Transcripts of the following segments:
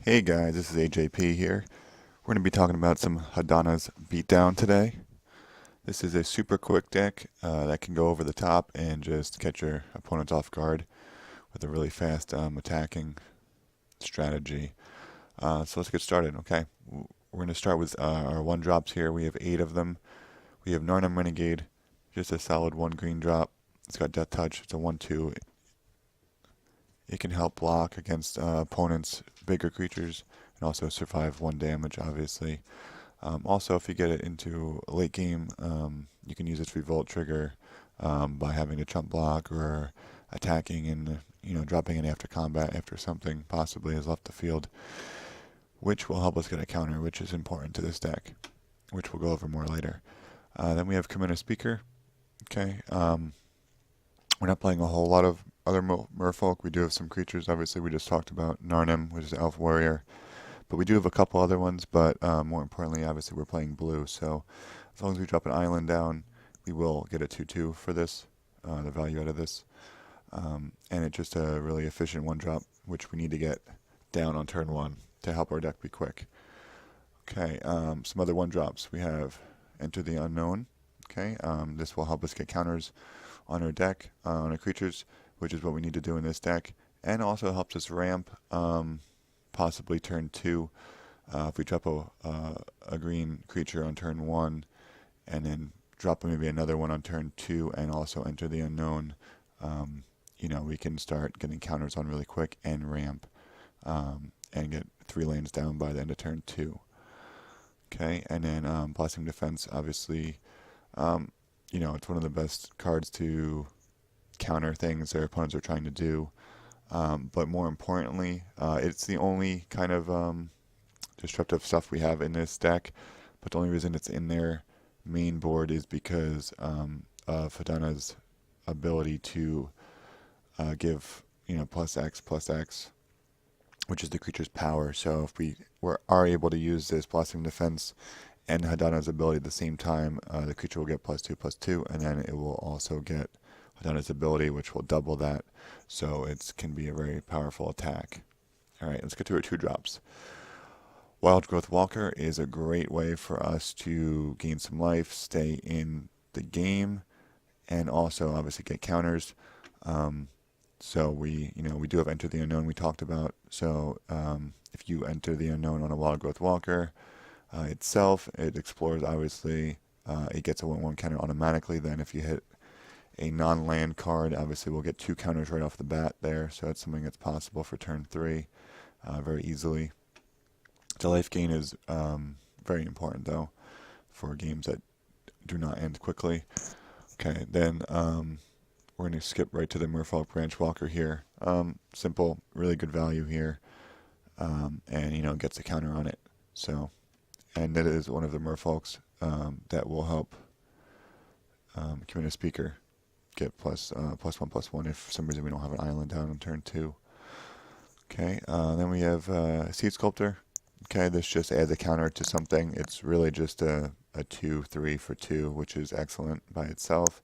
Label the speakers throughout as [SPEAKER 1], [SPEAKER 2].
[SPEAKER 1] Hey guys, this is AJP here. We're going to be talking about some Hadana's Beatdown today. This is a super quick deck that can go over the top and just catch your opponents off guard with a really fast attacking strategy. So let's get started, okay? We're going to start with our one drops here. We have 8 of them. We have Narnum Renegade, just a solid 1 green drop. It's got Death Touch. It's a 1/2. It can help block against opponents' bigger creatures and also survive 1 damage, obviously. Also, if you get it into a late game, you can use its revolt trigger by having a chump block or attacking and dropping in after combat after something possibly has left the field, which will help us get a counter, which is important to this deck, which we'll go over more later. Then we have Commander Speaker. Okay, we're not playing a whole lot of other merfolk. We do have some creatures. Obviously, we just talked about Narnim, which is Elf Warrior. But we do have a couple other ones, but more importantly, obviously, we're playing blue. So as long as we drop an island down, we will get a 2/2 for this, the value out of this. And it's just a really efficient 1 drop, which we need to get down on turn 1 to help our deck be quick. Okay, some other 1 drops. We have Enter the Unknown. Okay, this will help us get counters on our deck, on our creatures, which is what we need to do in this deck. And also helps us ramp, possibly turn 2. If we drop a green creature on turn 1 and then drop maybe another one on turn 2 and also Enter the Unknown, we can start getting counters on really quick and ramp and get 3 lanes down by the end of turn 2. Okay, and then Blessing Defense, obviously, it's one of the best cards to counter things their opponents are trying to do. But more importantly, it's the only kind of disruptive stuff we have in this deck. But the only reason it's in their main board is because of Hadana's ability to give +X/+X, which is the creature's power. So if we are able to use this Blessing Defense and Hadana's ability at the same time, the creature will get +2/+2, and then it will also get Hadana's ability, which will double that. So it can be a very powerful attack. All right, let's get to our 2 drops. Wild Growth Walker is a great way for us to gain some life, stay in the game, and also obviously get counters. So we do have Enter the Unknown we talked about. So if you enter the Unknown on a Wild Growth Walker itself, it explores, obviously. It gets a 1/1 counter automatically. Then if you hit a non-land card, obviously we'll get 2 counters right off the bat there. So that's something that's possible for turn 3 very easily. The life gain is very important, though, for games that do not end quickly. Okay, then we're going to skip right to the Merfolk Branch Walker here. Simple, really good value here, and gets a counter on it. So, and that is one of the Merfolks that will help Commander Speaker get +1/+1 if for some reason we don't have an island down on turn 2. Okay, then we have Seed Sculptor. Okay, this just adds a counter to something. It's really just a 2/3 for 2, which is excellent by itself.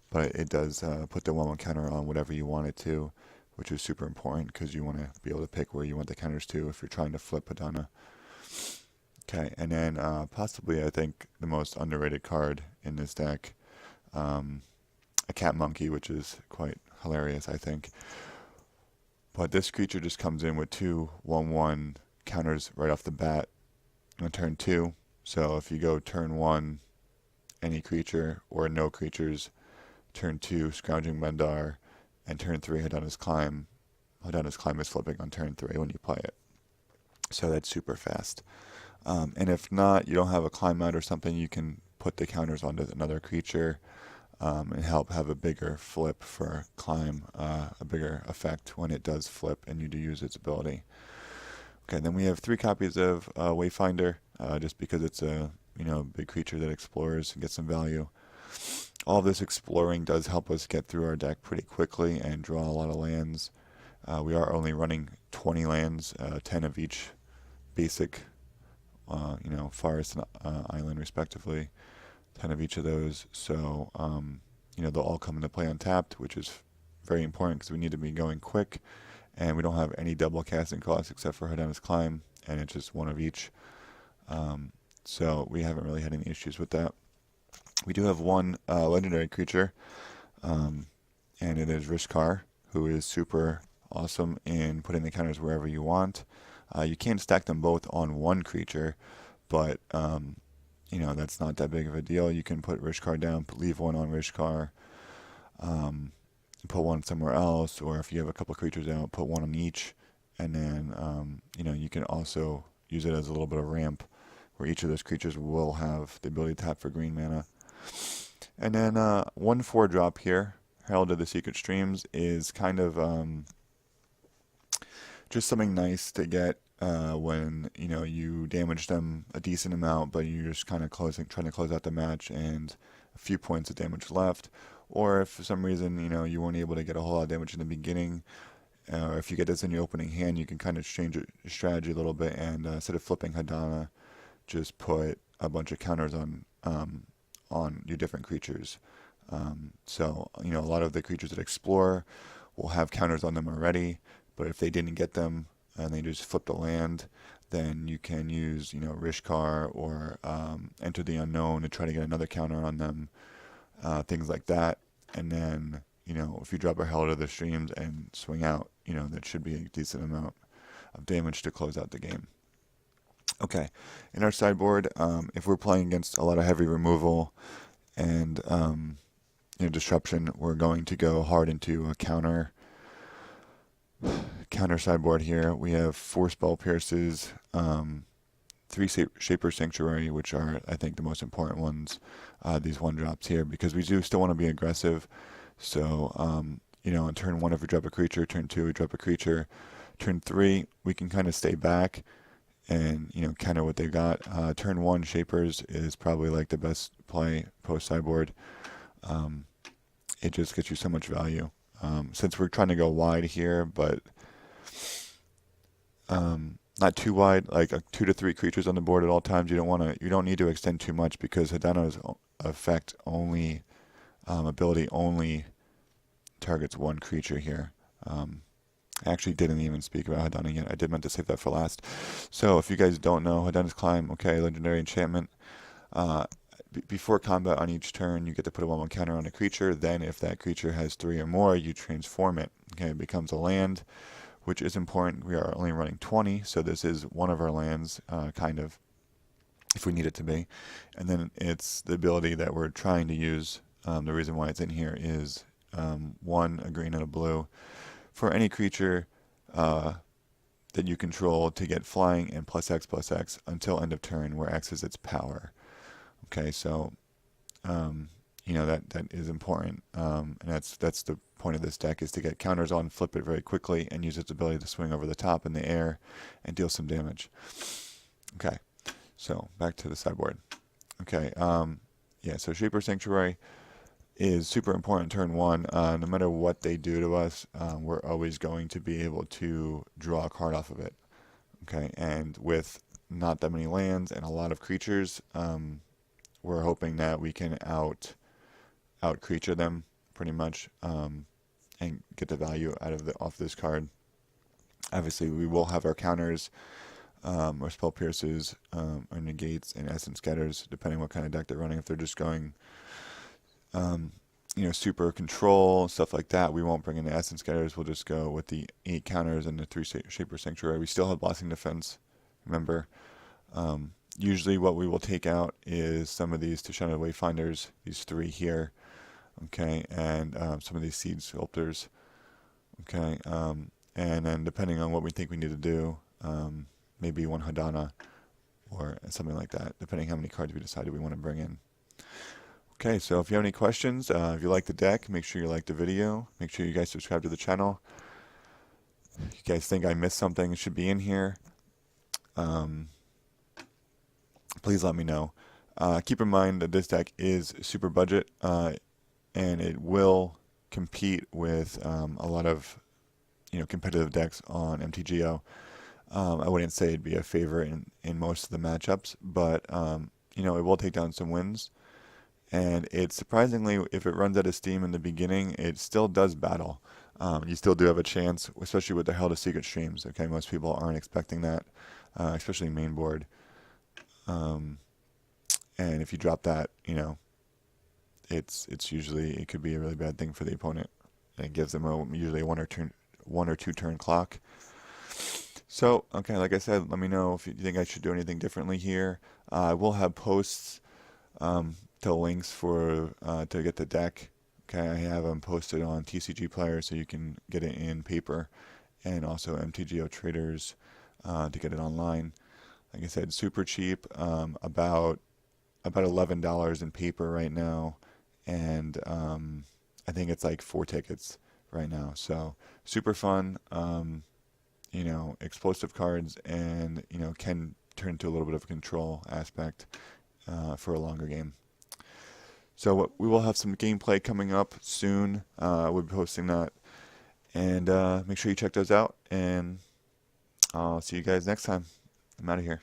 [SPEAKER 1] But it does put the 1/1 counter on whatever you want it to, which is super important because you want to be able to pick where you want the counters to if you're trying to flip Hadana. Okay, and then possibly I think the most underrated card in this deck, a Cat Monkey, which is quite hilarious, I think. But this creature just comes in with 2 1/1 counters right off the bat on turn 2. So if you go turn 1, any creature or no creatures, turn 2, Scrounging Bendar, and turn 3, Hadana's Climb. Hadana's Climb is flipping on turn 3 when you play it. So that's super fast. And if not, you don't have a climb out or something, you can put the counters onto another creature and help have a bigger flip for climb, a bigger effect when it does flip and you do use its ability. Okay, then we have 3 copies of Wayfinder, just because it's a big creature that explores and gets some value. All of this exploring does help us get through our deck pretty quickly and draw a lot of lands. We are only running 20 lands, 10 of each basic, forest and island respectively, 10 of each of those. So, they'll all come into play untapped, which is very important because we need to be going quick and we don't have any double casting costs except for Hadana's Climb, and it's just one of each. So we haven't really had any issues with that. We do have one legendary creature, and it is Rishkar, who is super awesome in putting the counters wherever you want. You can stack them both on one creature, but that's not that big of a deal. You can put Rishkar down, leave one on Rishkar, put one somewhere else, or if you have a couple creatures out, put one on each, and then you can also use it as a little bit of ramp, where each of those creatures will have the ability to tap for green mana. And then 1/4 drop here, Herald of the Secret Streams, is kind of just something nice to get when you damage them a decent amount, but you're just kind of trying to close out the match, and a few points of damage left. Or if for some reason you weren't able to get a whole lot of damage in the beginning, or if you get this in your opening hand, you can kind of change your strategy a little bit, and instead of flipping Hadana, just put a bunch of counters on your different creatures. So a lot of the creatures that explore will have counters on them already, but if they didn't get them and they just flipped a land, then you can use Rishkar or Enter the Unknown to try to get another counter on them, things like that. And then if you drop a Herald of the Streams and swing out, that should be a decent amount of damage to close out the game. Okay, in our sideboard, if we're playing against a lot of heavy removal and disruption, we're going to go hard into a counter sideboard here. We have 4 Spell Pierces, 3 Shaper Sanctuary, which are, I think, the most important ones, these 1-drops here, because we do still want to be aggressive. So, on turn 1, if we drop a creature, turn 2, we drop a creature, turn 3, we can kind of stay back and counter what they've got. Turn 1 Shapers is probably like the best play post sideboard. It just gets you so much value. Since we're trying to go wide here, but not too wide, like 2 to 3 creatures on the board at all times. You don't need to extend too much, because Hadana's effect ability only targets 1 creature here. I actually didn't even speak about Hadana yet. I did meant to save that for last. So if you guys don't know, Hadana's Climb, okay, legendary enchantment. Before combat on each turn, you get to put a 1/1 counter on a creature. Then if that creature has 3 or more, you transform it. Okay, it becomes a land, which is important. We are only running 20, so this is one of our lands, kind of, if we need it to be. And then it's the ability that we're trying to use. The reason why it's in here is 1, a green and a blue, for any creature that you control to get flying and +X/+X until end of turn, where X is its power. Okay, so that is important, and that's the point of this deck, is to get counters on, flip it very quickly, and use its ability to swing over the top in the air and deal some damage. Okay, so back to the sideboard. Okay, so Shaper Sanctuary is super important turn 1. No matter what they do to us, we're always going to be able to draw a card off of it. Okay, and with not that many lands and a lot of creatures, we're hoping that we can out creature them pretty much, and get the value off this card. Obviously, we will have our counters, or Spell Pierces, or Negates, and Essence Scatters, depending what kind of deck they're running. If they're just going super control, stuff like that, we won't bring in the Essence Scatters. We'll just go with the 8 counters and the 3 Shaper Sanctuary. We still have Blasting Defense, remember. Usually what we will take out is some of these Tishana Wayfinders, these 3 here, okay, and some of these Seed Sculptors, okay, and then depending on what we think we need to do, maybe 1 Hadana or something like that, depending how many cards we decided we want to bring in. Okay, so if you have any questions, if you like the deck, make sure you like the video. Make sure you guys subscribe to the channel. If you guys think I missed something, it should be in here. Please let me know. Keep in mind that this deck is super budget, and it will compete with a lot of competitive decks on MTGO. I wouldn't say it'd be a favorite in most of the matchups, but it will take down some wins. And it's surprisingly, if it runs out of steam in the beginning, it still does battle. You still do have a chance, especially with the Hell to Secret streams. Okay, most people aren't expecting that, especially main board. Um, and if you drop that, it's usually it could be a really bad thing for the opponent. And it gives them usually a one or two turn clock. So, okay, like I said, let me know if you think I should do anything differently here. I will have posts to links for to get the deck. Okay, I have them posted on TCG Player so you can get it in paper, and also MTGO Traders to get it online. Like I said, super cheap, about $11 in paper right now, and I think it's like 4 tickets right now. So super fun. Explosive cards, and can turn into a little bit of a control aspect for a longer game. So we will have some gameplay coming up soon. We'll be posting that, and make sure you check those out. And I'll see you guys next time. I'm out of here.